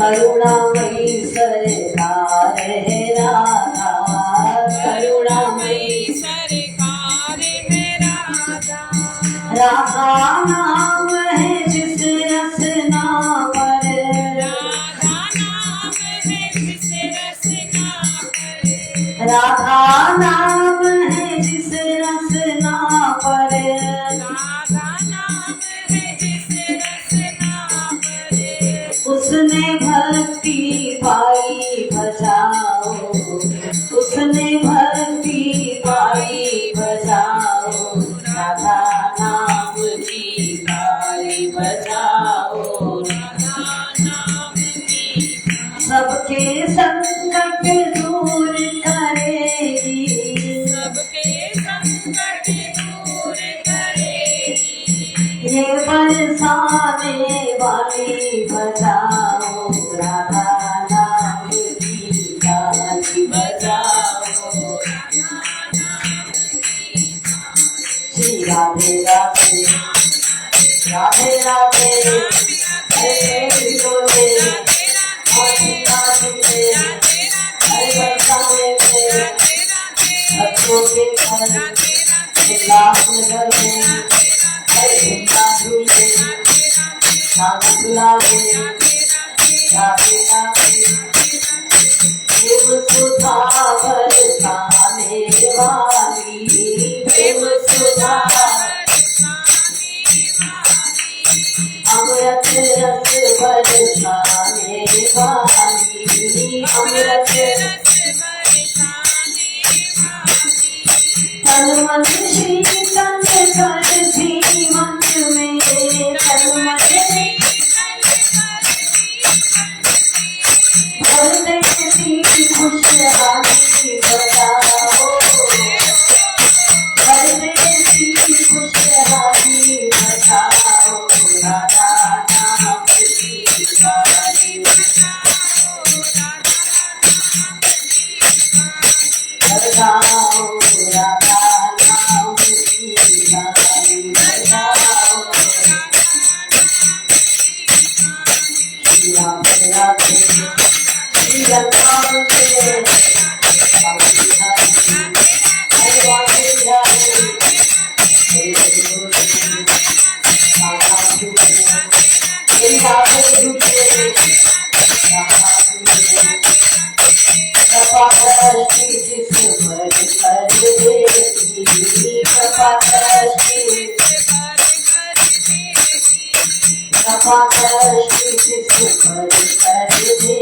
करुणामयी सरकार है राधा, करुणामयी सरकार है राधा। राधा नाम है जिस रसना पर, राधा नाम है जिस रसना पर, राधा नाम है जिस रसना पर, राधा नाम है जिस रसना पर, उसने भक्ति पाई बजाओ, उसने भक्ति पाई बजाओ, राधा नाम की ताली बजाओ, राधा नाम की सबके संकट दूर करेगी, सबके संकट दूर करेगी। ये बरसाने वाली बजाओ, राधा नाम की ताली बजाओ, श्री राधे राधे राधे राधे, हरे बोले राधे राधे, हरे बरसाने में भक्तों के घर, उल्लासनगर में हरे झंडा झूले, नाम बुलावे, राधे राधे। प्रेम सुधा बरसाने वाली, प्रेम सुधा अमृत रस बरसाने वाली, अमृत तन मन शीतल कर जीवन में, तन मन भर देती खुशहाली बजाओ, भर देती खुशहाली बजाओ, राधा नाम की ताली बजाओ, राधा नाम की ताली बजाओ, श्री राधे राधे, श्री रंगावते, हरे राधे राधे, हरे बोले राधा झूले, श्री राधे झूले, राधा झूले, कृपा दृष्टि जिस पर कर देती, कृपा दृष्टि, कृपा दृष्टि जिस पर कर देती,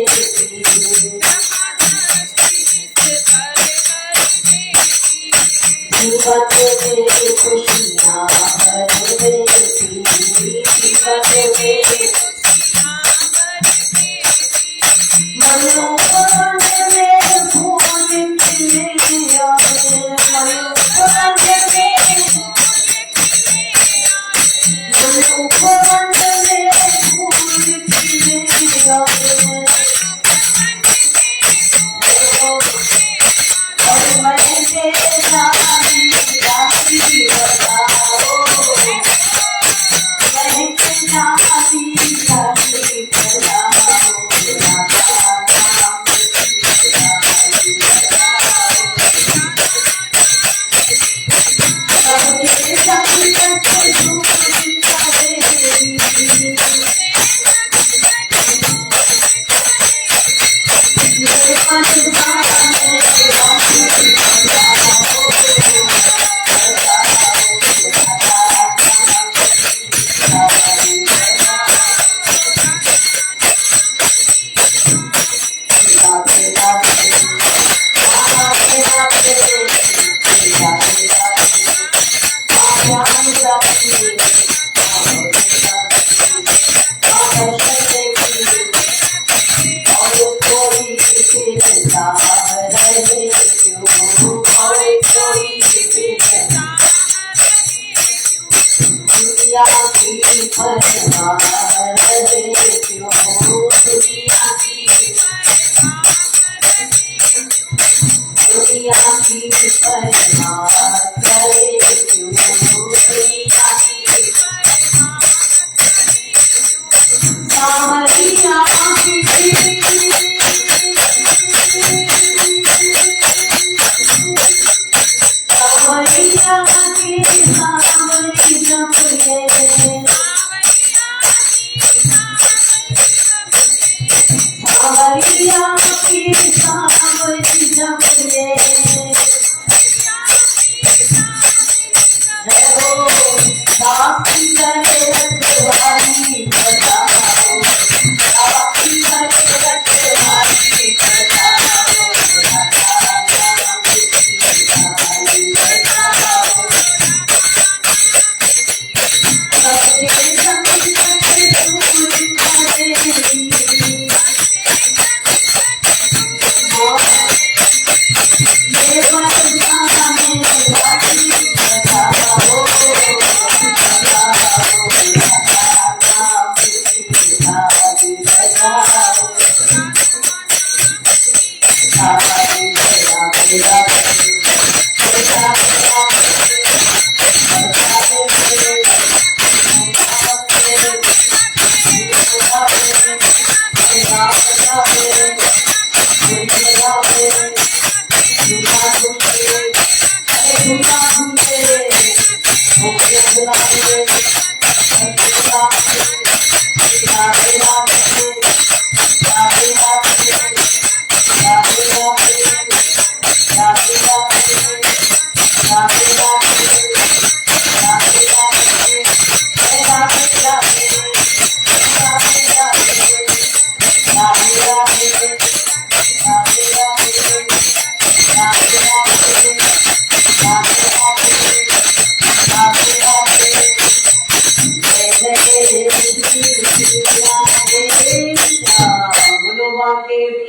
जीवन में खुशियाँ भर देती, जीवन में मनोकामना में फूल खिले आए, मनोकामना में फूल खिले आए, और मैं तेरा राशि बताओ, मैं तेरा राशि बताओ, राधा नाम की ताली बजाओ, सबके संकट दूर करेगी, ये बरसाने वाली बजाओ, राधे राधे, राधे राधे, राधे राधे, आज्ञान राधे, दर्शन देखी, और कोई फिरता रहे क्यों, और कोई फिरता दुनिया की परवाह रहे क्यों, दुनिया की दुनिया की परवाह करे क्यों, दुनिया की सावरिया की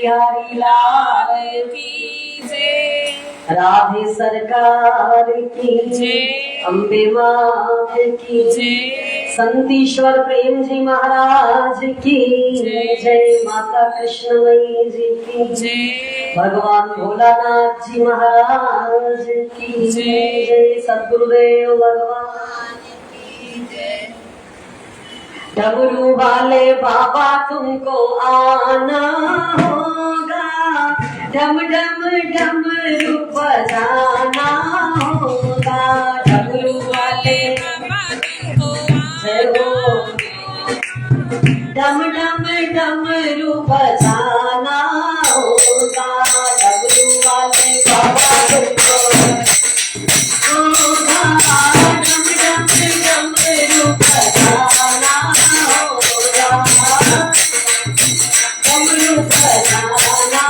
बिहारी लाल की जय। राधे सरकार की जय। अम्बे मात की जय। संतीश्वर प्रेम जी महाराज की जय। जय। माता कृष्णमयी जी की जय। भगवान भोलानाथ जी महाराज की जय। जय। सद्गुरुदेव भगवान की जय। डमरू वाले बाबा तुमको आना होगा, डम डम डमरू बजाना होगा। डमरू वाले बाबा तुमको जय हो, डम डम डमरू बजाना होगा। डमरू वाले बाबा तुमको होगा, डम डम डमरू बजाना होगा। डमरू बजाना,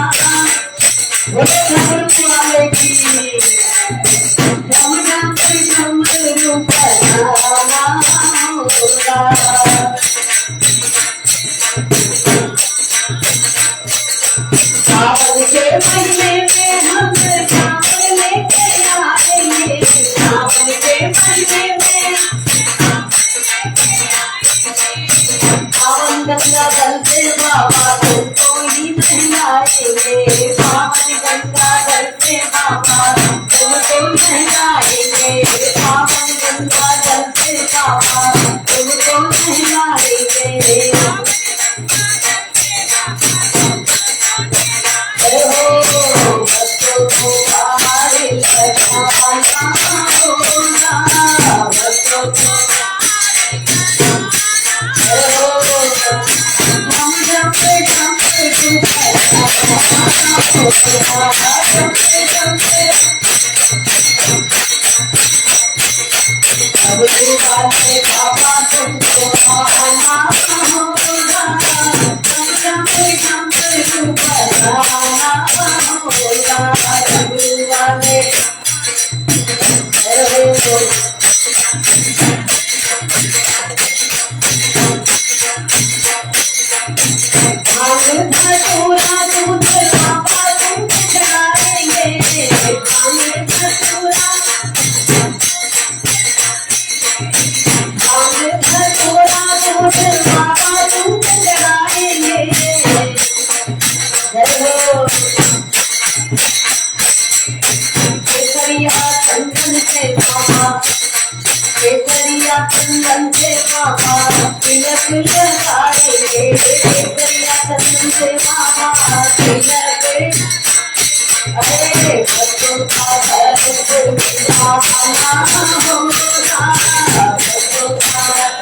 बोलो डमरू वाले की, डम डम डमरू बजाना होगा। सावन के महीने में हम श्याम लेके आएंगे, सावन के महीने में पावन गंगा जल से बाबा तुमको ही नहलाएंगे, पावन गंगा जल से बाबा तुमको नहलाएंगे, पावन गंगा जल से बाबा तुमको नहलाएंगे। बच्चों को बाहर लगाना होगा, बच्चों को हम जब डमरू वाले बाबा तुमको आना होगा, डमरू बजाना होगा। डमरू वाले भांग धतूरा दूध बाबा तुम चढ़ाएंगे, भांग धतूरा, भांग धतूरा दूध बाबा तुम चढ़ाएंगे। जय हो, केसरिया चंदन से बाबा, केसरिया चंदन से बाबा तिलक लगाएंगे, केसरिया चंदन से बाबा तिलक। अरे बच्चों का घर बिठाना होगा, बच्चों का घर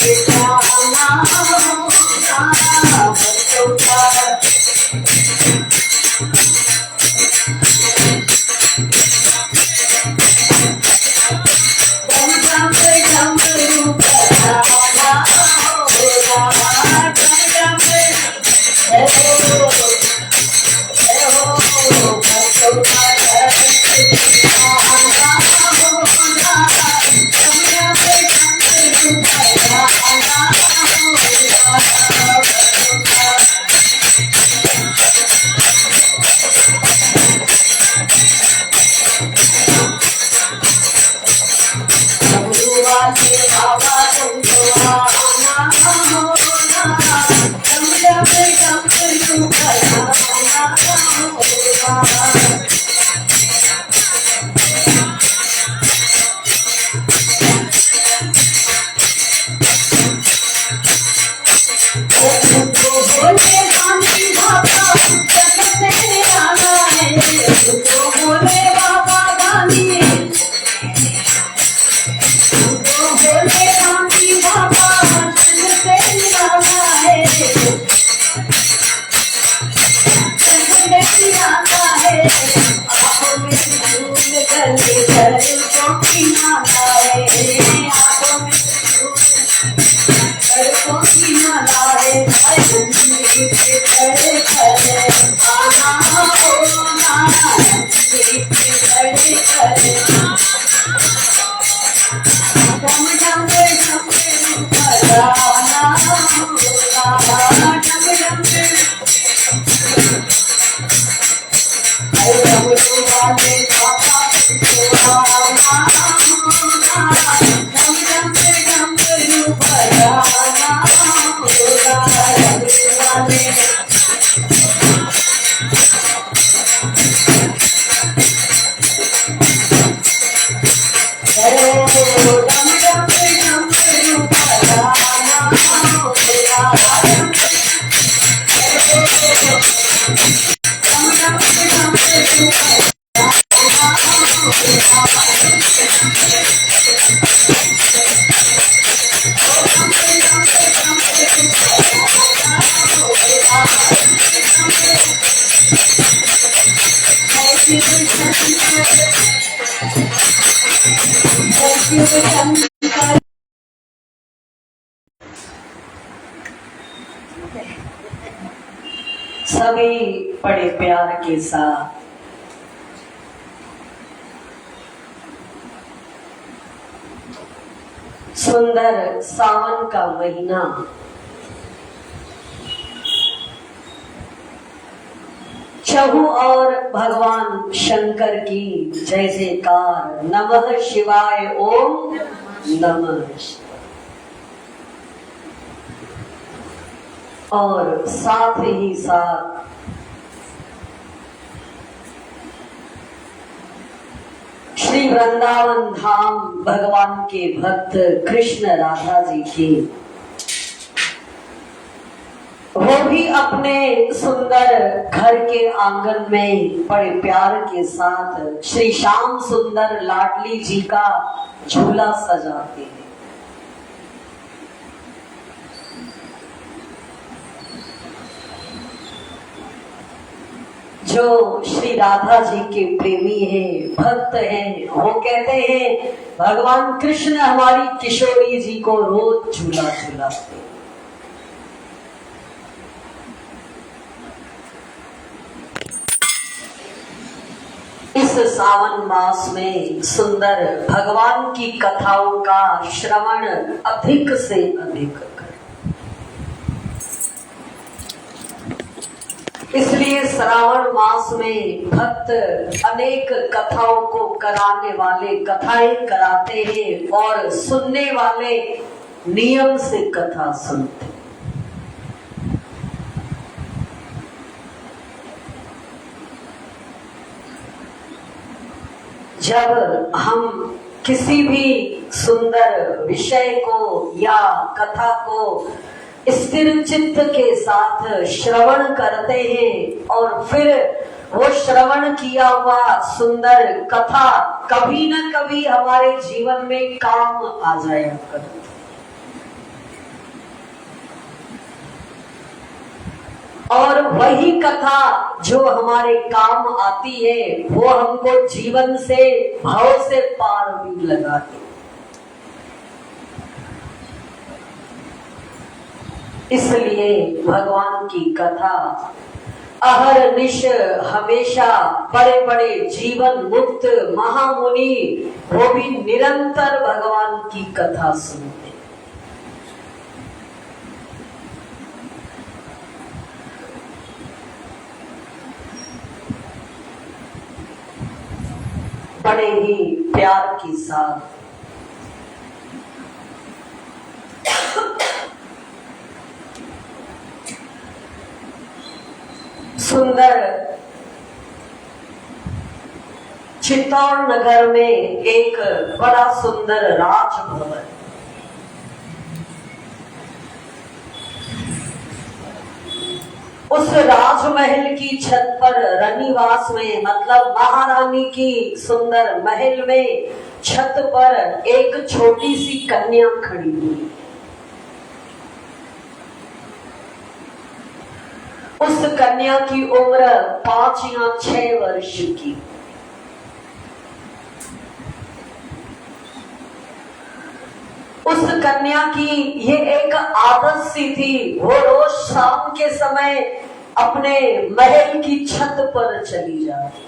बिठाना होगा, बच्चों का डमरू बजाना होगा, डम बच्चों का घर बिठाना होगा, डमरू बजाना होगा, बच्चों का डमरू वाले बाबा तुमको आना होगा, डम डम डमरू बजाना होगा। तुमको बोले गांधी बाबा जग से आना है, तुमको बोले बाबा गांधी, तुमको बोले गांधी बाबा जग से आना है, जग से आना है। आंखों में फूल गले पर चौकी माला है, आंखों में सड़कों की माला है, मंदिर पे खड़े खड़े आना होगा, मंदिर पे खड़े खड़े डम डम डमरू शिव शंकर। सभी बड़े प्यार के साथ सुंदर सावन का महीना चहु और भगवान शंकर की जय जयकार। नमः शिवाय, ओम नमः शिवाय। और साथ ही साथ श्री वृंदावन धाम भगवान के भक्त कृष्ण राधा जी की, वो भी अपने सुंदर घर के आंगन में बड़े प्यार के साथ श्री श्याम सुंदर लाडली जी का झूला सजाते हैं। जो श्री राधा जी के प्रेमी हैं, भक्त हैं, वो कहते हैं भगवान कृष्ण हमारी किशोरी जी को रोज झूला झूलाते। इस सावन मास में सुंदर भगवान की कथाओं का श्रवण अधिक से अधिक करें। इसलिए श्रावण मास में भक्त अनेक कथाओं को कराने वाले कथाएं कराते हैं और सुनने वाले नियम से कथा सुनते हैं। जब हम किसी भी सुंदर विषय को या कथा को स्थिर चित्त के साथ श्रवण करते हैं और फिर वो श्रवण किया हुआ सुंदर कथा कभी न कभी हमारे जीवन में काम आ जाया करती। और वही कथा जो हमारे काम आती है वो हमको जीवन से भाव से पार भी लगाती। इसलिए भगवान की कथा अहरनिश हमेशा बड़े बड़े जीवन मुक्त महामुनि वो भी निरंतर भगवान की कथा सुनते। बड़े ही प्यार के साथ सुंदर चित्तौड़ नगर में एक बड़ा सुंदर राजभवन, उस राजमहल की छत पर रनिवास में मतलब महारानी की सुंदर महल में छत पर एक छोटी सी कन्या खड़ी हुई। उस कन्या की उम्र 5 या 6 वर्ष की। उस कन्या की ये एक आदत सी थी, वो रोज शाम के समय अपने महल की छत पर चली जाती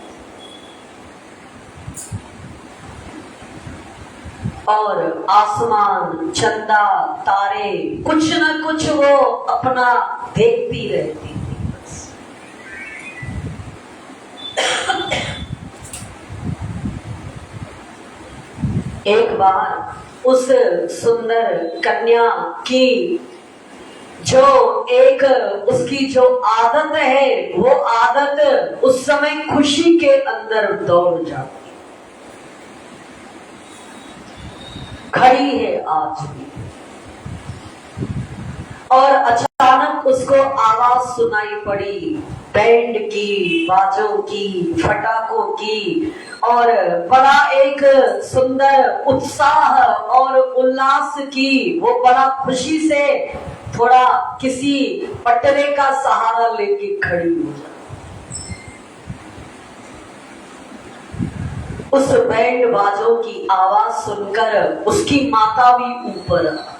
और आसमान, चंदा, तारे कुछ न कुछ वो अपना देखती रहती। एक बार उस सुंदर कन्या की जो एक उसकी जो आदत है वो आदत उस समय खुशी के अंदर दौड़ जाती। खड़ी है आज भी और अचानक उसको आवाज सुनाई पड़ी बैंड की, बाजों की, फटाकों की और बड़ा एक सुंदर उत्साह और उल्लास की। वो बड़ा खुशी से थोड़ा किसी पटरे का सहारा लेके खड़ी हो जाती। उस बैंड बाजों की आवाज सुनकर उसकी माता भी ऊपर आ।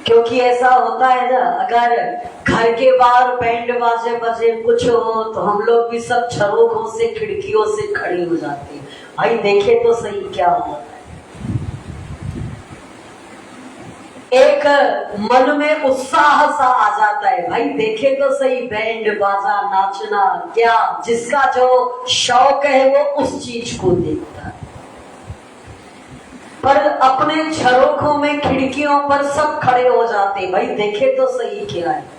क्योंकि ऐसा होता है ना, अगर घर के बाहर बैंड बाजे बजे कुछ हो तो हम लोग भी सब झरोखों से खिड़कियों से खड़े हो जाते हैं, भाई देखे तो सही क्या हुआ। एक मन में उत्साह सा आ जाता है, भाई देखे तो सही बैंड बाजा नाचना, क्या जिसका जो शौक है वो उस चीज को देखता है। पर अपने झरोखों में खिड़कियों पर सब खड़े हो जाते, भाई देखे तो सही क्या है।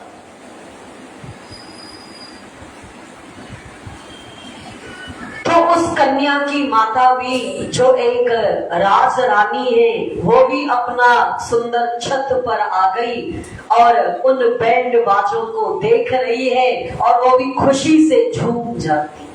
तो उस कन्या की माता भी, जो एक राज रानी है, वो भी अपना सुंदर छत पर आ गई और उन बैंड बाजों को देख रही है और वो भी खुशी से झूम जाती।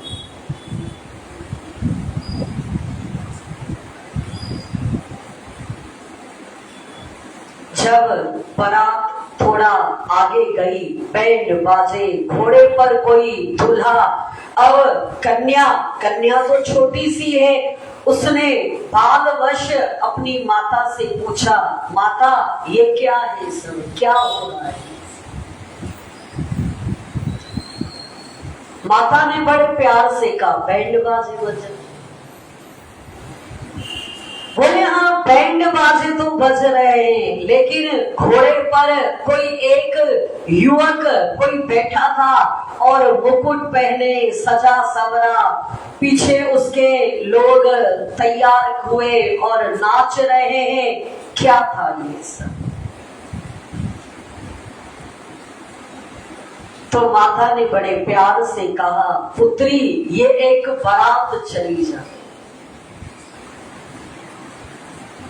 जब बारात थोड़ा आगे गई, बैंड बाजे, घोड़े पर कोई दूल्हा, अब कन्या तो छोटी सी है, उसने बालवश अपनी माता से पूछा, माता ये क्या है, सब क्या हो रहा है। माता ने बड़े प्यार से कहा, बैंड बाजे बज। बोले हाँ बैंड बाजे तो बज रहे हैं, लेकिन घोड़े पर कोई एक युवक कोई बैठा था और मुकुट पहने सजा सवरा, पीछे उसके लोग तैयार हुए और नाच रहे हैं। क्या था ये सब? तो माता ने बड़े प्यार से कहा, पुत्री ये एक बारात चली जाए।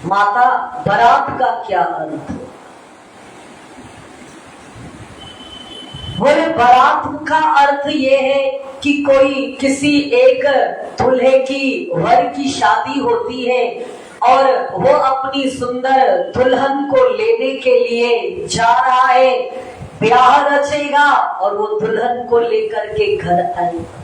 माता, बारात का क्या अर्थ? बोले बारात का अर्थ ये है कि कोई किसी एक दूल्हे की वर की शादी होती है और वो अपनी सुंदर दुल्हन को लेने के लिए जा रहा है, ब्याह रचेगा और वो दुल्हन को लेकर के घर आएगा।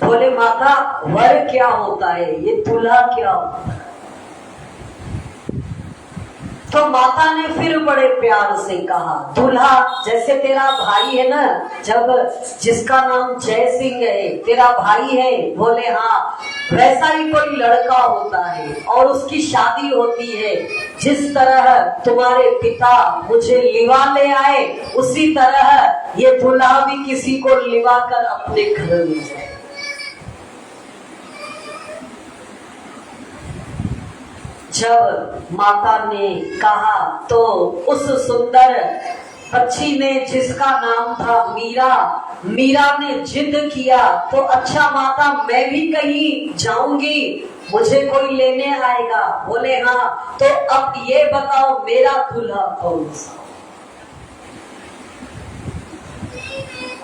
बोले माता वर क्या होता है, ये दूल्हा क्या होता है? तो माता ने फिर बड़े प्यार से कहा, दूल्हा जैसे तेरा भाई है ना, जब जिसका नाम जय सिंह है तेरा भाई है, बोले हाँ, वैसा ही कोई लड़का होता है और उसकी शादी होती है। जिस तरह तुम्हारे पिता मुझे लिवा ले आए, उसी तरह ये दूल्हा भी किसी को लिवा कर अपने घर ले जाए। जब माता ने कहा तो उस सुंदर बच्ची ने, जिसका नाम था मीरा ने जिद किया, तो अच्छा माता मैं भी कहीं जाऊंगी, मुझे कोई लेने आएगा। बोले हाँ, तो अब ये बताओ मेरा दूल्हा कौन सा?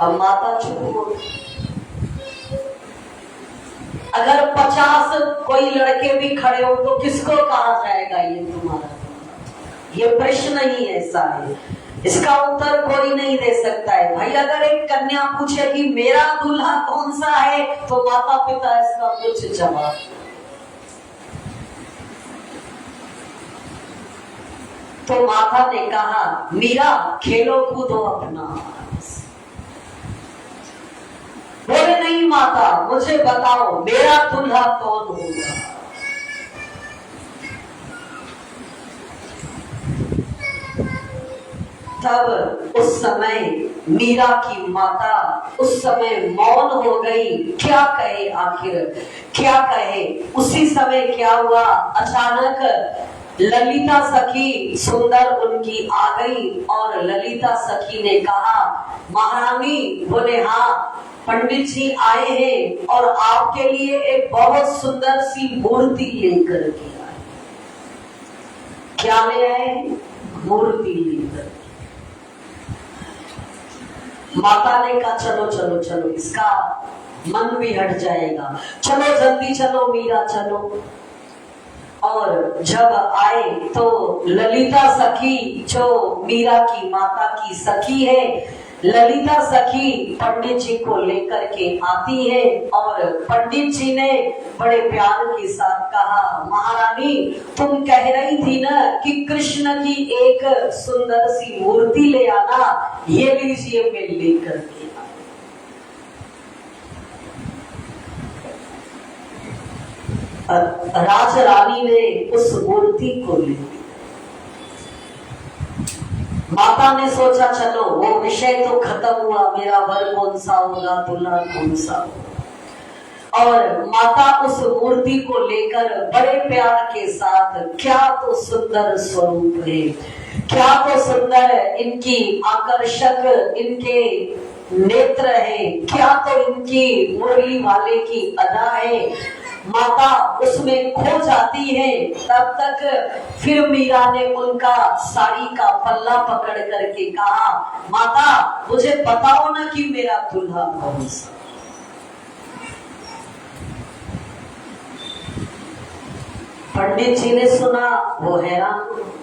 अब माता चुप हो गई। अगर 50 कोई लड़के भी खड़े हो तो किसको कहा जाएगा ये तुम्हारा? ये प्रश्न ही ऐसा है, इसका उत्तर कोई नहीं दे सकता है। भाई अगर एक कन्या पूछे कि मेरा दूल्हा कौन सा है, तो माता पिता इसका कुछ जवाब। तो माता ने कहा, मीरा खेलो कूदो अपना। बोले नहीं माता, मुझे बताओ मेरा दूल्हा कौन होगा? तब उस समय मीरा की माता उस समय मौन हो गई, क्या कहे, आखिर क्या कहे। उसी समय क्या हुआ, अचानक ललिता सखी सुंदर उनकी आ गई और ललिता सखी ने कहा, महारानी। बोले हाँ, पंडित जी आए हैं और आपके लिए एक बहुत सुंदर सी मूर्ति लेकर के आए। क्या ले आए? मूर्ति लेकर। माता ने कहा, चलो चलो चलो, इसका मन भी हट जाएगा, चलो जल्दी चलो मीरा चलो। और जब आए तो ललिता सखी, जो मीरा की माता की सखी है, ललिता सखी पंडित जी को लेकर के आती है और पंडित जी ने बड़े प्यार के साथ कहा, महारानी तुम कह रही थी ना कि कृष्ण की एक सुंदर सी मूर्ति ले आना, ये लीजिए मैं लेकर के। राज रानी ने उस मूर्ति को ले ली। माता ने सोचा चलो वो विषय तो खत्म हुआ, मेरा वर कौन सा होगा, दूल्हा कौन सा होगा। और माता उस मूर्ति को लेकर बड़े प्यार के साथ, क्या तो सुंदर स्वरूप है, क्या तो सुंदर इनकी आकर्षक इनके नेत्र है, क्या तो इनकी मुरली वाले की अदा है। माता उसमें खो जाती है। तब तक फिर मीरा ने उनका साड़ी का पल्ला पकड़ करके कहा, माता मुझे बताओ ना कि मेरा दूल्हा कौन सा। पंडित जी ने सुना, वो हैरान।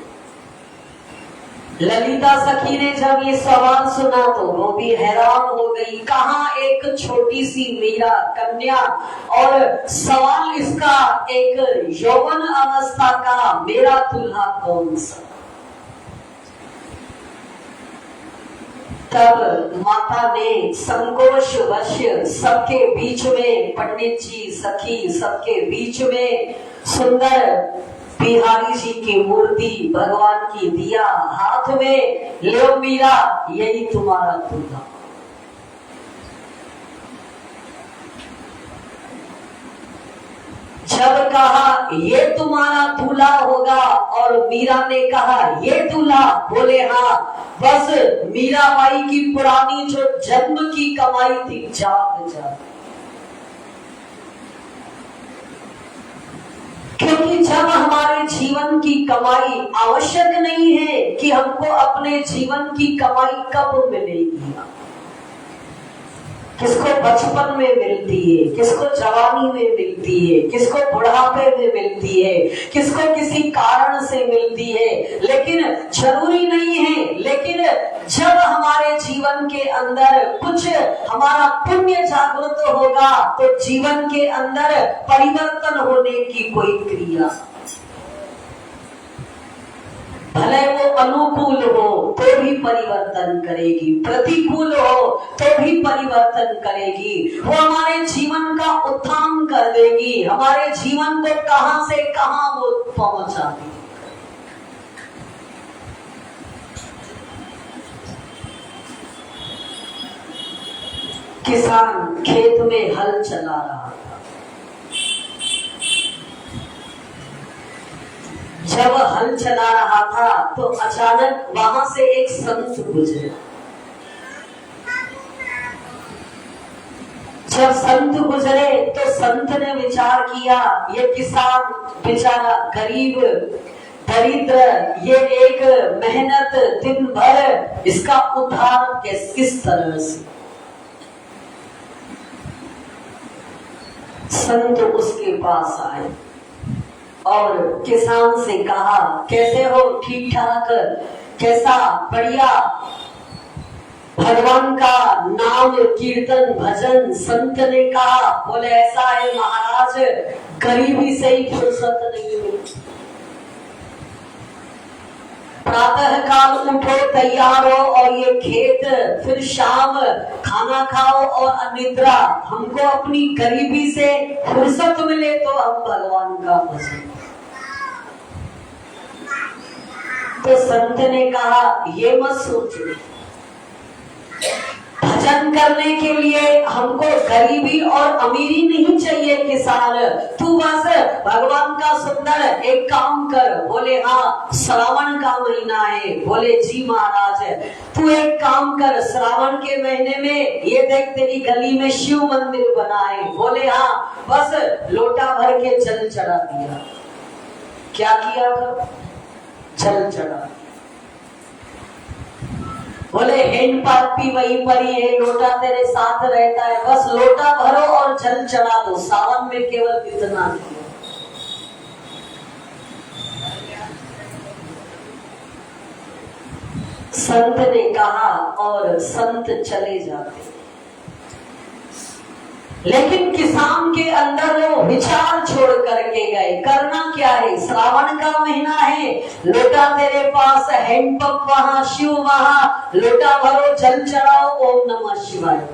ललिता सखी ने जब ये सवाल सुना तो वो भी हैरान हो गई। कहाँ एक छोटी सी मीरा कन्या और सवाल इसका एक यौवन अवस्था का, मेरा दूल्हा कौन सा। तब माता ने संकोच वश सबके बीच में, पंडित जी सखी सबके बीच में सुंदर बिहारी जी की मूर्ति भगवान की दिया हाथ में, ले मीरा यही तुम्हारा दूल्हा। जब कहा ये तुम्हारा दूल्हा होगा और मीरा ने कहा ये दूल्हा, बोले हाँ, बस मीराबाई की पुरानी जो जन्म की कमाई थी जाग जाग। क्योंकि जब हमारे जीवन की कमाई आवश्यक नहीं है कि हमको अपने जीवन की कमाई कब मिलेगी, किसको बचपन में मिलती है, किसको जवानी में मिलती है, किसको बुढ़ापे में मिलती है, किसको किसी कारण से मिलती है, लेकिन जरूरी नहीं है। लेकिन जब हमारे जीवन के अंदर कुछ हमारा पुण्य जागृत होगा तो जीवन के अंदर परिवर्तन होने की कोई क्रिया, भले वो अनुकूल हो तो भी परिवर्तन करेगी, प्रतिकूल हो तो भी परिवर्तन करेगी। वो हमारे जीवन का उत्थान कर देगी, हमारे जीवन को कहां से कहां वो पहुंचा देगी। किसान खेत में हल चला रहा था। जब हल चला रहा था तो अचानक वहां से एक संत गुजरे। जब संत गुजरे तो संत ने विचार किया, ये किसान बेचारा गरीब दरिद्र, ये एक मेहनत दिन भर, इसका उद्धार किस तरह से। संत उसके पास आए और किसान से कहा, कैसे हो, ठीक ठाक, कैसा, बढ़िया, भगवान का नाम कीर्तन भजन। संत ने कहा, बोले ऐसा है महाराज, गरीबी से ही फुर्सत नहीं मिलती। प्रातः काल उठो, तैयार हो और ये खेत, फिर शाम खाना खाओ और अनिद्रा। हमको अपनी गरीबी से फुर्सत मिले तो हम भगवान का भजन। तो संत ने कहा, ये मत सोचो, भजन करने के लिए हमको गरीबी और अमीरी नहीं चाहिए किसान, तू बस भगवान का सुंदर एक काम कर। बोले हाँ, श्रावण का महीना है। बोले जी महाराज, तू एक काम कर, श्रावण के महीने में ये देख तेरी गली में शिव मंदिर बना है। बोले हाँ, बस लोटा भर के जल चढ़ा दिया। क्या किया था? जल चढ़ा। बोले हैंड पंप भी वहीं पर ही है, लोटा तेरे साथ रहता है, बस लोटा भरो और जल चढ़ा दो। सावन में केवल इतना किया। संत ने कहा और संत चले जाते। लेकिन किसान के अंदर वो विचार छोड़ करके गए, करना क्या है, श्रावण का महीना है, लोटा तेरे पास, हैंडपंप वहां, शिव वहां, लोटा भरो, जल चढ़ाओ, ओम नमः शिवाय।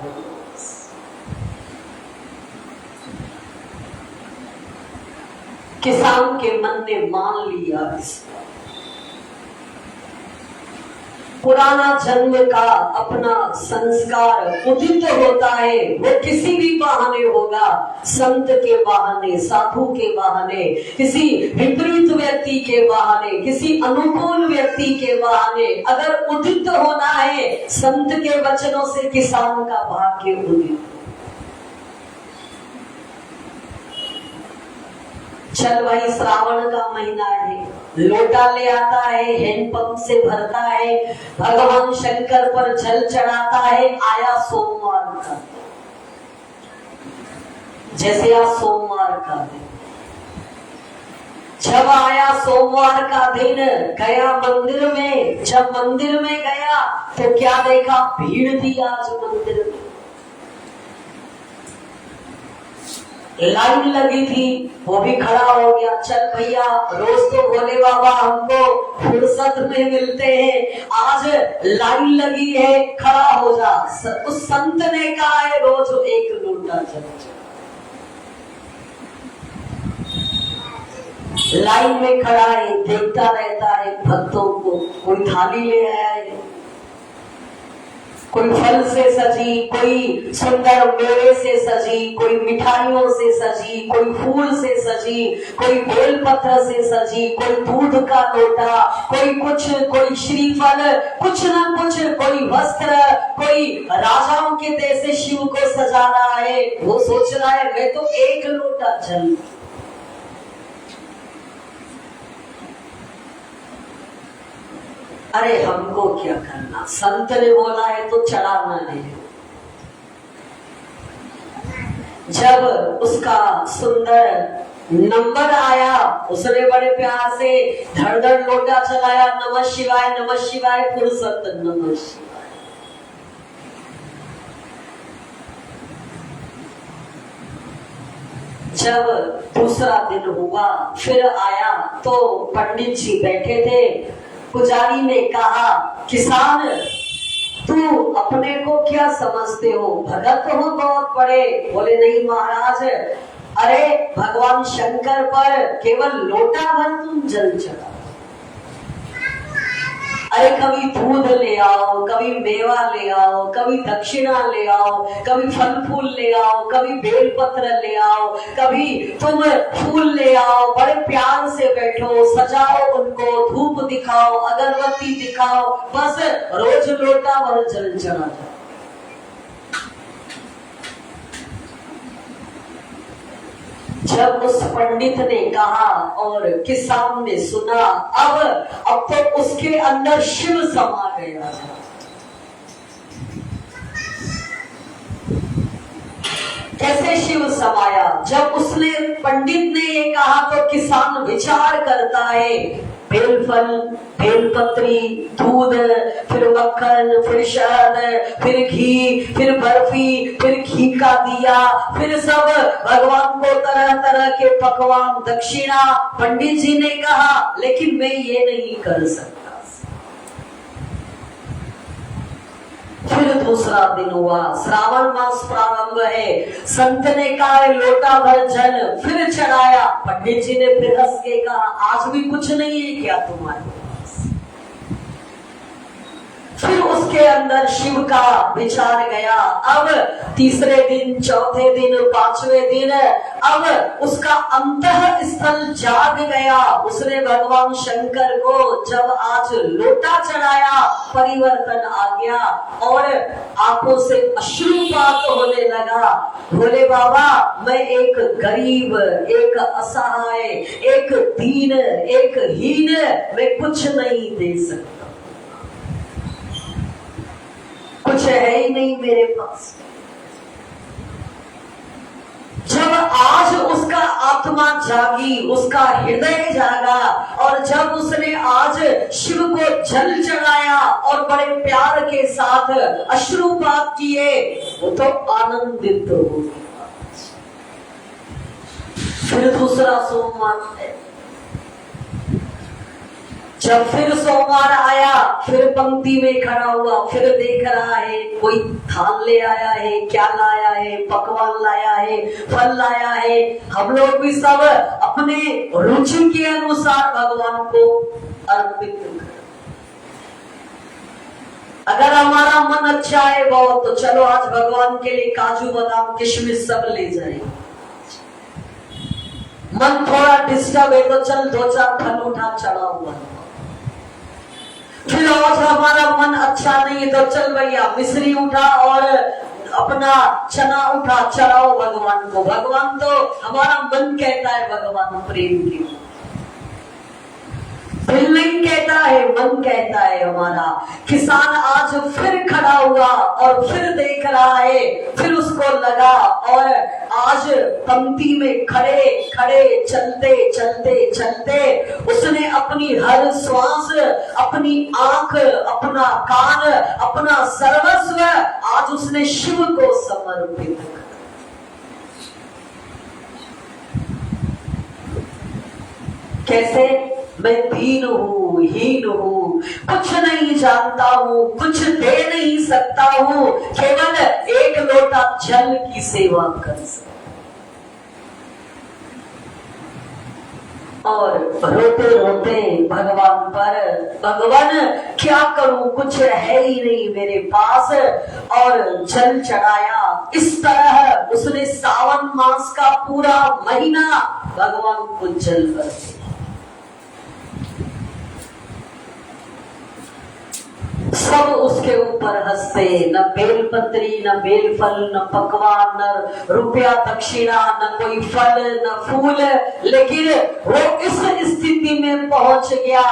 किसान के मन ने मान लिया इसको। पुराना जन्म का अपना संस्कार उदित होता है, वो किसी भी बहाने होगा, संत के बहाने, साधु के बहाने, किसी विपरीत व्यक्ति के बहाने, किसी अनुकूल व्यक्ति के बहाने, अगर उदित होना है संत के वचनों से किसान का भाग्य उदित। चल भाई, श्रावण का महीना है, लोटा ले आता है, हैंडपंप से भरता है, भगवान शंकर पर जल चढ़ाता है। आया सोमवार का, जैसे आज सोमवार का दिन, जब आया सोमवार का दिन, गया मंदिर में, जब मंदिर में गया तो क्या देखा, भीड़ थी आज मंदिर में, लाइन लगी थी, वो भी खड़ा हो गया। चल भैया, रोज तो भोले बाबा हमको फुर्सत में मिलते हैं, आज लाइन लगी है, खड़ा हो जा। उस संत ने कहा है रोज एक लोटा जल। लाइन में खड़ा है, देखता रहता है भक्तों को, कोई थाली ले आया है, कोई फल से सजी, कोई सुंदर मेवे से सजी, कोई मिठाइयों से सजी, कोई फूल से सजी, कोई बेलपत्र से सजी, कोई दूध का लोटा, कोई कुछ, कोई श्रीफल, कुछ ना कुछ, कोई वस्त्र, कोई राजाओं के जैसे शिव को सजा रहा है। वो सोच रहा है मैं तो एक लोटा जल। अरे हमको क्या करना, संत ने बोला है तो चढ़ाना है। जब उसका सुंदर नंबर आया, उसने बड़े प्यार से धड़ धड़ लोटा चलाया, नमः शिवाय नमः शिवाय, फुर्सत नमः शिवाय। जब दूसरा दिन हुआ, फिर आया तो पंडित जी बैठे थे। पुजारी ने कहा, किसान तू अपने को क्या समझते हो, भगत हो बहुत बड़े? बोले नहीं महाराज, अरे भगवान शंकर पर केवल लोटा भर तुम जल चढ़ाओ। अरे कभी दूध ले आओ, कभी मेवा ले आओ, कभी दक्षिणा ले आओ, कभी फल फूल ले आओ, कभी बेलपत्र ले आओ, कभी तुम फूल ले आओ, बड़े प्यार से बैठो, सजाओ उनको, धूप दिखाओ, अगरबत्ती दिखाओ, बस रोज लोटा भर जल चढ़ा जाओ। जब उस पंडित ने कहा और किसान ने सुना, अब तो उसके अंदर शिव समा गया। कैसे शिव समाया? जब उसने, पंडित ने ये कहा तो किसान विचार करता है, बेलफल, बेलपत्री, दूध, फिर मक्खन, फिर शहद, फिर घी, फिर बर्फी, फिर घी का दिया, फिर सब भगवान को तरह तरह के पकवान, दक्षिणा। पंडित जी ने कहा लेकिन मैं ये नहीं कर सकता। फिर दूसरा दिन हुआ, श्रावण मास प्रारंभ है, संत ने कहा लोटा भर जल फिर चढ़ाया। पंडित जी ने फिर हंस के कहा, आज भी कुछ नहीं है क्या तुम्हारे पास? फिर उसके अंदर शिव का विचार गया। अब तीसरे दिन, चौथे दिन, पांचवें दिन, अब उसका अंतः स्थल जाग गया। उसने भगवान शंकर को जब आज लोटा चढ़ाया, परिवर्तन आ गया और आंखों से अश्रुपात होने लगा। भोले बाबा, मैं एक गरीब, एक असहाय, एक दीन, एक हीन, मैं कुछ नहीं दे सकता, कुछ है ही नहीं मेरे पास। जब आज उसका आत्मा जागी, उसका हृदय जागा, और जब उसने आज शिव को जल चढ़ाया और बड़े प्यार के साथ अश्रुपात किए, वो तो आनंदित हो गया। फिर दूसरा सोमवार है, जब फिर सोमवार आया, फिर पंक्ति में खड़ा हुआ, फिर देख रहा है कोई थाल ले आया है, क्या लाया है, पकवान लाया है, फल लाया है। हम लोग भी सब अपने रुचि के अनुसार भगवान को अर्पित करें। अगर हमारा मन अच्छा है बहुत, तो चलो आज भगवान के लिए काजू बादाम किशमिश सब ले जाए। मन थोड़ा डिस्टर्ब है तो चल 2-4 फल उठा चढ़ा हुआ। फिर आज हमारा मन अच्छा नहीं है तो चल भैया मिश्री उठा और अपना चना उठा चढ़ाओ भगवान को। भगवान तो हमारा मन कहता है भगवान प्रेम की, दिल नहीं कहता है, मन कहता है हमारा। किसान आज फिर खड़ा हुआ और फिर देख रहा है, फिर उसको लगा, और आज पंक्ति में खड़े खड़े चलते चलते चलते उसने अपनी हर श्वास, अपनी आंख, अपना कान, अपना सर्वस्व आज उसने शिव को समर्पित किया। कैसे? मैं दीन हूँ, हीन हूँ, कुछ नहीं जानता हूँ, कुछ दे नहीं सकता हूँ, केवल एक लोटा जल की सेवा कर सकता। और रोते रोते भगवान पर, भगवान क्या करूं, कुछ है ही नहीं मेरे पास, और जल चढ़ाया। इस तरह उसने सावन मास का पूरा महीना भगवान को जल कर दिया। सब उसके ऊपर हंसते, न बेलपत्री, न बेलफल, न पकवान, न रुपया दक्षिणा, न कोई फल, न फूल। लेकिन वो इस स्थिति में पहुंच गया,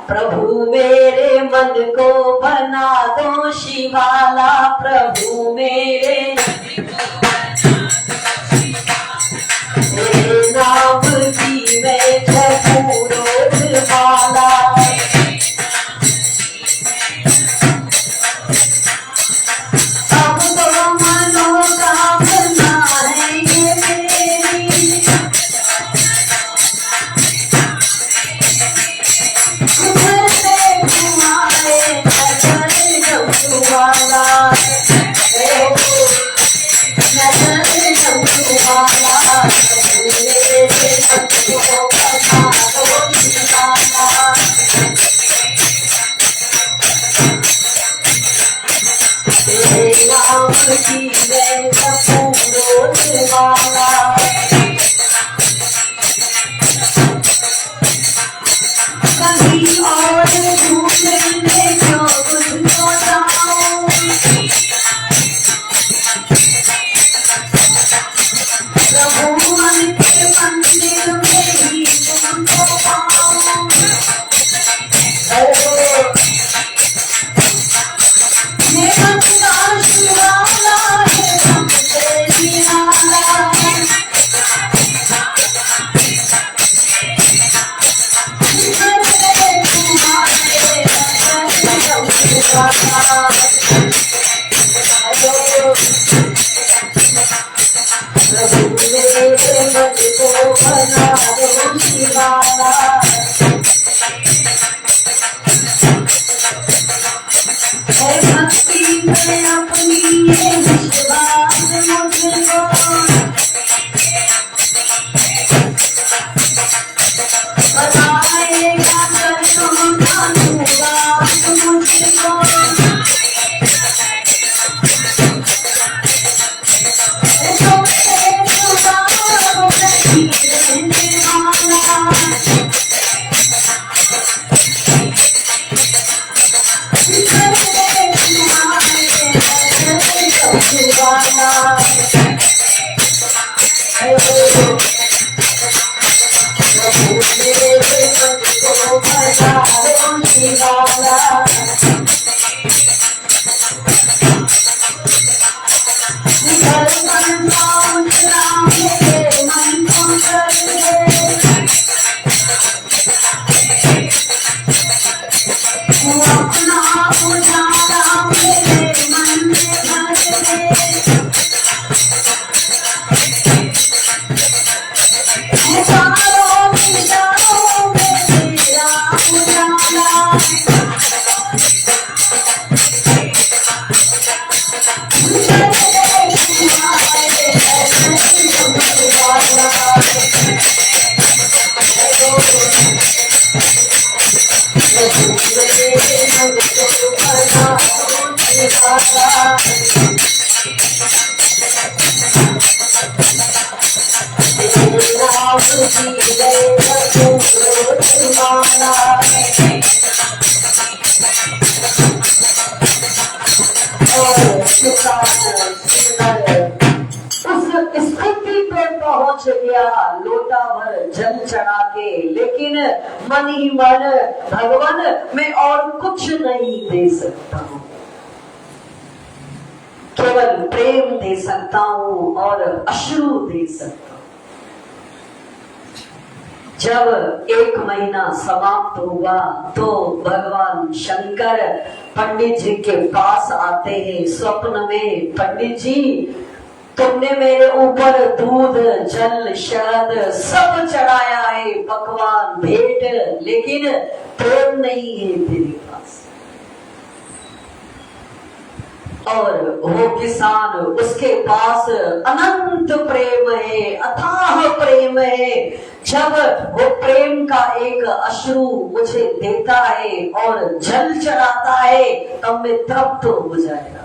प्रभु मेरे मन को बना दो शिवाला, प्रभु मेरे नाम की मैं जपूं रोज माला। किसान सुंदर उस स्थिति पे पहुंच गया, लोटा भर जल चढ़ा के, लेकिन मन ही मन भगवान मैं और कुछ नहीं दे सकता हूँ, केवल प्रेम दे सकता हूँ और अश्रु दे सकता हूँ। जब 1 महीना समाप्त हुआ तो भगवान शंकर पंडित जी के पास आते हैं स्वप्न में। पंडित जी, तुमने मेरे ऊपर दूध जल शहद सब चढ़ाया है, पकवान भेंट, लेकिन प्रेम नहीं है तेरे पास। और वो किसान, उसके पास अनंत प्रेम है, अथाह प्रेम है। जब वो प्रेम का एक अश्रु मुझे देता है और जल चढ़ाता है तब मैं तृप्त हो जाएगा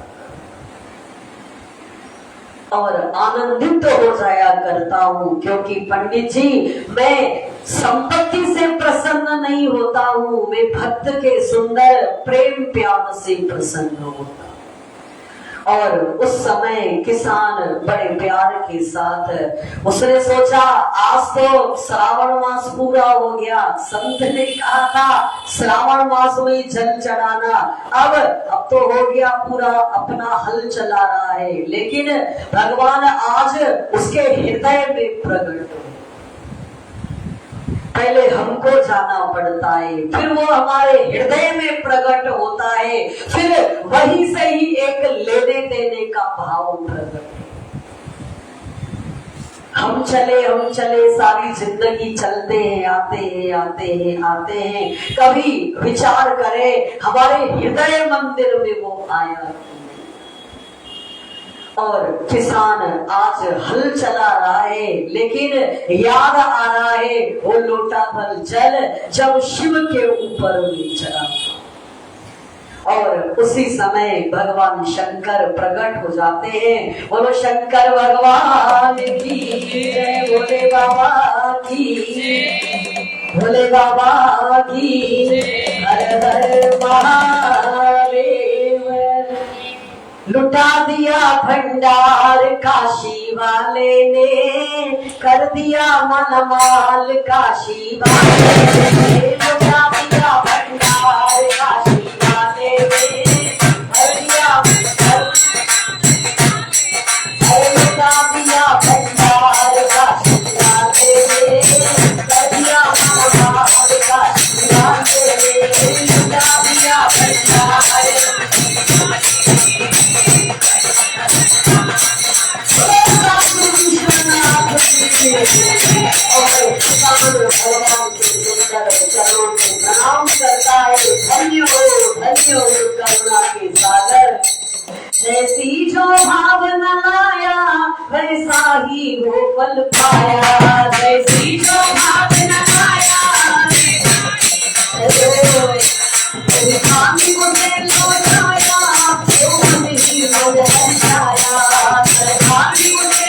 और आनंदित हो जाया करता हूँ, क्योंकि पंडित जी मैं संपत्ति से प्रसन्न नहीं होता हूँ, मैं भक्त के सुंदर प्रेम प्यार से प्रसन्न होता हूँ। और उस समय किसान बड़े प्यार के साथ उसने सोचा आज तो श्रावण मास पूरा हो गया, संत ने कहा था श्रावण मास में जल चढ़ाना, अब तो हो गया पूरा, अपना हल चला रहा है। लेकिन भगवान आज उसके हृदय में प्रकट हुए। पहले हमको जाना पड़ता है, फिर वो हमारे हृदय में प्रकट होता है, फिर वहीं से ही एक लेने देने का भाव प्रकट। हम चले सारी जिंदगी चलते हैं, आते हैं, कभी विचार करें हमारे हृदय मंदिर में वो आया। और किसान आज हल चला रहा है, लेकिन याद आ रहा है वो लोटा भर जल जब शिव के ऊपर ले चढ़ा। और उसी समय भगवान शंकर प्रकट हो जाते हैं। बोलो शंकर भगवान की जय, भोले बाबा की, भोले बाबा की, हर हर महादेव। लुटा दिया भंडार काशी वाले ने, कर दिया मनमाल काशी वाले ने। लुटा दिया भंडार काशी वाले ने, कर दिया लुटा दिया भंडार काशी वाले ने, कर दिया मनमाल काशी वाले ने। लुटा दिया भंडार भगवान के सुंदर चरणों में प्रणाम करता है। धन्य हो करुणा के सागर, जैसी जो भावना लाया वैसा ही वो फल पाया। जैसी जो भावना लाया स्वामी मुझे लौटाया, तो मन ही हो जाया। स्वामी मुझे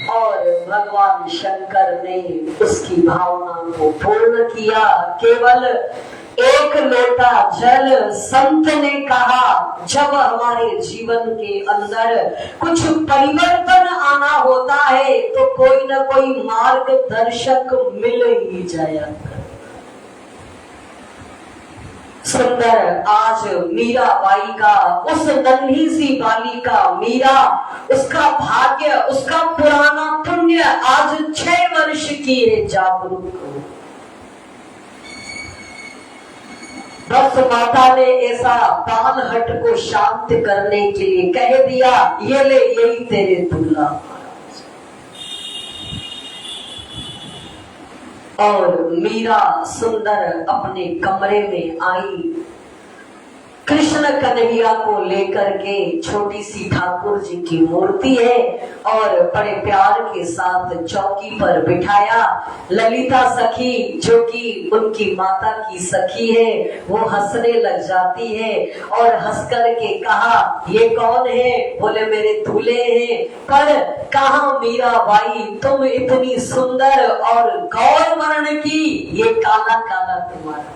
और भगवान शंकर ने उसकी भावना को पूर्ण किया। केवल एक लोटा जल संत ने कहा, जब हमारे जीवन के अंदर कुछ परिवर्तन आना होता है तो कोई न कोई मार्गदर्शक मिल ही जाया। सुंदर आज मीराबाई का, उस नन्ही सी बालिका मीरा, उसका भाग्य, उसका पुराना पुण्य आज 6 वर्ष की है जागरूक। बस माता ने ऐसा बालहट को शांत करने के लिए कह दिया, ये ले, यही तेरे दूल्हा। और मीरा सुंदर अपने कमरे में आई, कृष्ण कन्हैया को लेकर के। छोटी सी ठाकुर जी की मूर्ति है और बड़े प्यार के साथ चौकी पर बिठाया। ललिता सखी, जो कि उनकी माता की सखी है, वो हंसने लग जाती है और हंस कर के कहा, ये कौन है? बोले मेरे दूल्हे हैं। पर कहा मीराबाई, तुम इतनी सुंदर और गौर वर्ण की, ये काला काला तुम्हारा।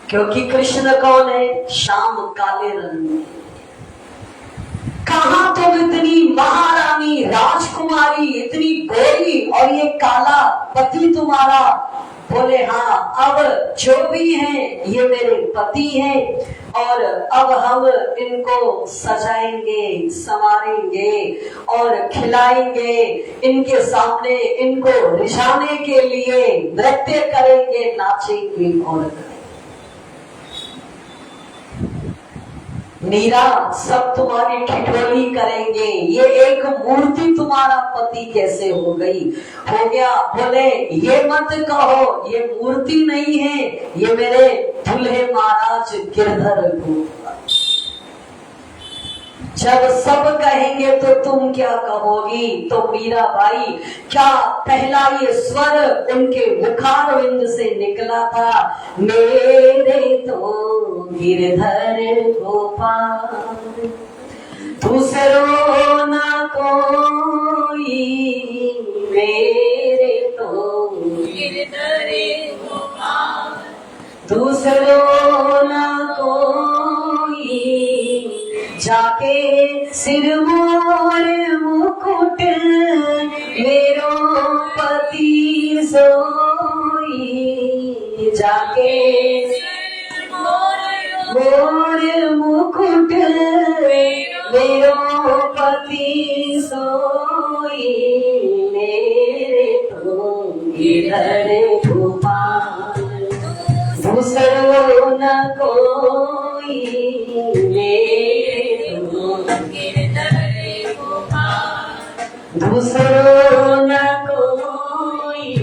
क्योंकि कृष्ण कौन है? श्याम काले रंग में। कहा तुम इतनी महारानी, राजकुमारी, इतनी गोरी और ये काला पति तुम्हारा? बोले हाँ, अब जो भी हैं ये मेरे पति हैं और अब हम इनको सजाएंगे, संवारेंगे और खिलाएंगे। इनके सामने इनको रिझाने के लिए नृत्य करेंगे, नाचेंगे और मीरा सब तुम्हारी ठिठोली करेंगे। ये एक मूर्ति तुम्हारा पति कैसे हो गया? बोले ये मत कहो, ये मूर्ति नहीं है, ये मेरे दूल्हे महाराज गिरधर गोपाल। जब सब कहेंगे तो तुम क्या कहोगी? तो मीराबाई, क्या पहला ये स्वर उनके मुखारविंद से निकला था, मेरे तो गिरधर गोपाल, दूसरो ना कोई, मेरे तो गिरधर गोपाल, दूसरो ना कोई, जाके सिर मोर मुकुट मेरो पति सोई, जाके मोर मुकुट मेरो पति सोई, मेरे तो गिरधर गोपाल, दूसरो न कोई, मेरे तो गिरधर गोपाल, दूसरो न कोई,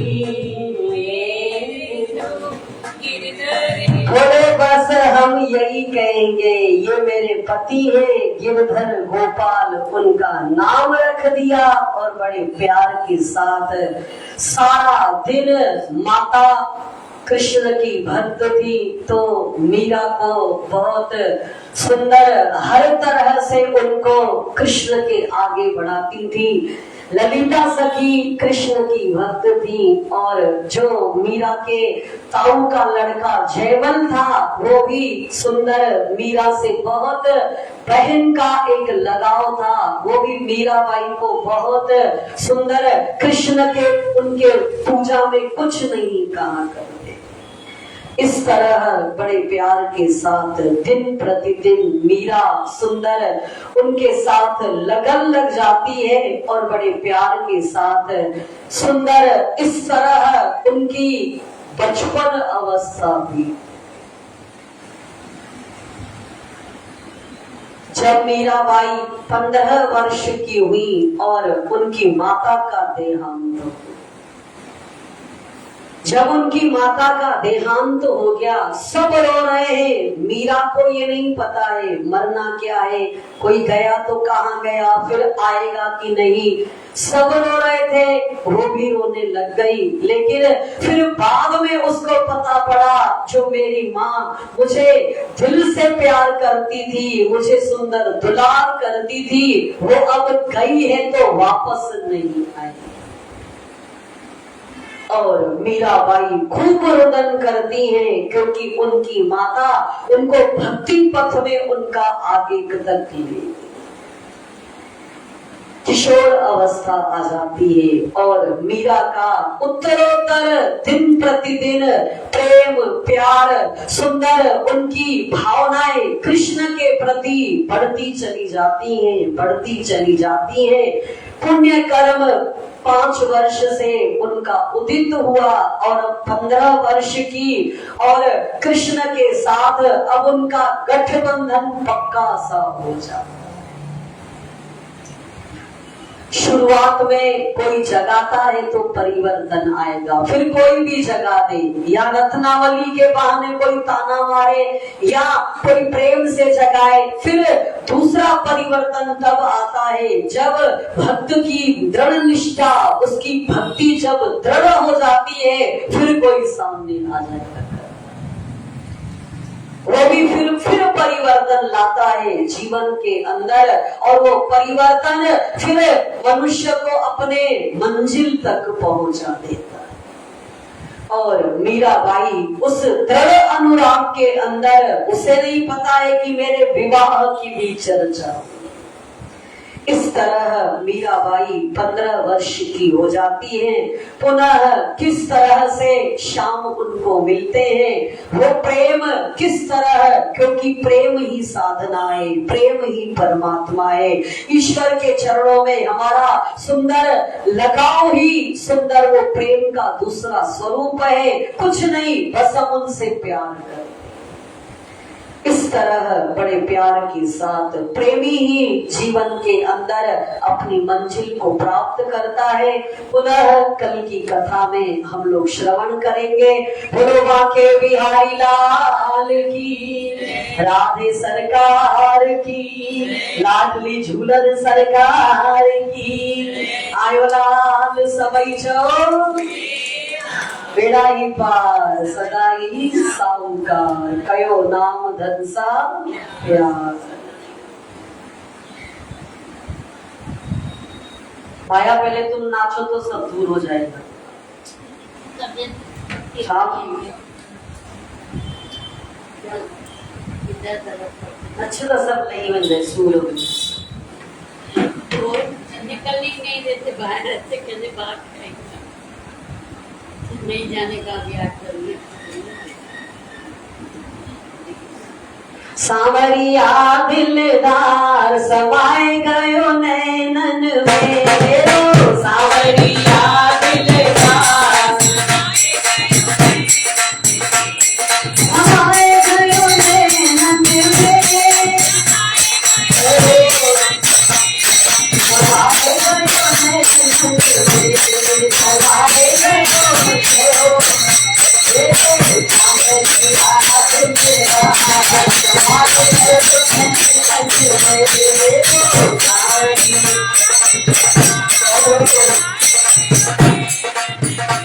मेरे तो गिरधर। बोले बस हम यही कहेंगे, ये मेरे पति है गिरधर गोपाल, उनका नाम रख दिया और बड़े प्यार के साथ सारा दिन माता कृष्ण की भक्त थी तो मीरा को बहुत सुंदर हर तरह से उनको कृष्ण के आगे बढ़ाती थी। ललिता सखी कृष्ण की भक्त थी और जो मीरा के ताऊ का लड़का जयवल था वो भी सुंदर मीरा से बहुत बहन का एक लगाव था, वो भी मीराबाई को बहुत सुंदर कृष्ण के उनके पूजा में कुछ नहीं कहा करते। इस तरह बड़े प्यार के साथ दिन प्रतिदिन मीरा सुंदर उनके साथ लगन लग जाती है और बड़े प्यार के साथ सुंदर इस तरह उनकी बचपन अवस्था भी। जब मीराबाई 15 वर्ष की हुई और उनकी माता का देहांत हो, जब उनकी माता का देहांत हो गया, सब रो रहे हैं। मीरा को ये नहीं पता है मरना क्या है, कोई गया तो कहाँ गया, फिर आएगा कि नहीं। सब रो रहे थे, वो भी रोने लग गई। लेकिन फिर बाद में उसको पता पड़ा, जो मेरी माँ मुझे दिल से प्यार करती थी, मुझे सुंदर दुलार करती थी, वो अब गई है तो वापस नहीं आई। और मीराबाई खूब रुदन करती हैं, क्योंकि उनकी माता उनको भक्ति पथ में उनका आगे कदम ले। किशोर अवस्था आ जाती है और मीरा का उत्तरोत्तर दिन प्रतिदिन प्रेम प्यार सुंदर उनकी भावनाएं कृष्ण के प्रति बढ़ती चली जाती हैं, बढ़ती चली जाती हैं। पुण्य कर्म 5 वर्ष से उनका उदित हुआ और 15 वर्ष की, और कृष्ण के साथ अब उनका गठबंधन पक्का सा हो जाता। शुरुआत में कोई जगाता है तो परिवर्तन आएगा, फिर कोई भी जगा दे, या रत्नावली के बहाने कोई ताना मारे या कोई प्रेम से जगाए, फिर दूसरा परिवर्तन तब आता है जब भक्त की दृढ़ निष्ठा, उसकी भक्ति जब दृढ़ हो जाती है, फिर कोई सामने आ जाएगा। वो भी फिर परिवर्तन लाता है जीवन के अंदर, और वो परिवर्तन फिर मनुष्य को अपने मंजिल तक पहुंचा देता है। और मीराबाई उस दृढ़ अनुराग के अंदर, उसे नहीं पता है कि मेरे विवाह की भी चर्चा। इस तरह मीराबाई 15 वर्ष की हो जाती हैं। पुनः किस तरह से श्याम उनको मिलते हैं, वो प्रेम किस तरह, क्योंकि प्रेम ही साधना है, प्रेम ही परमात्मा है। ईश्वर के चरणों में हमारा सुंदर लगाव ही सुंदर वो प्रेम का दूसरा स्वरूप है। कुछ नहीं, बस हम उनसे प्यार करें। इस तरह बड़े प्यार के साथ प्रेमी ही जीवन के अंदर अपनी मंजिल को प्राप्त करता है। पुनः कल की कथा में हम लोग श्रवण करेंगे। बोलो बांके बिहारी लाल की, राधे सरकार की, लाडली झूलन सरकार की, आयो लाल सबई जो बेड़ा ही पार सदाई साहूकार, कयो नाम धनसा प्यार। माया पहले तुम नाचो तो सब दूर हो जाएगा। अच्छे तो सब नहीं बन जाए, सूर हो निकलने नहीं देते बाहर, रहते कहते बाहर नहीं जाने का भी आग्रह। सांवरिया दिलदार समाए गयो नैनन में, सांवरिया दिलदार समाए गयो नैनन में,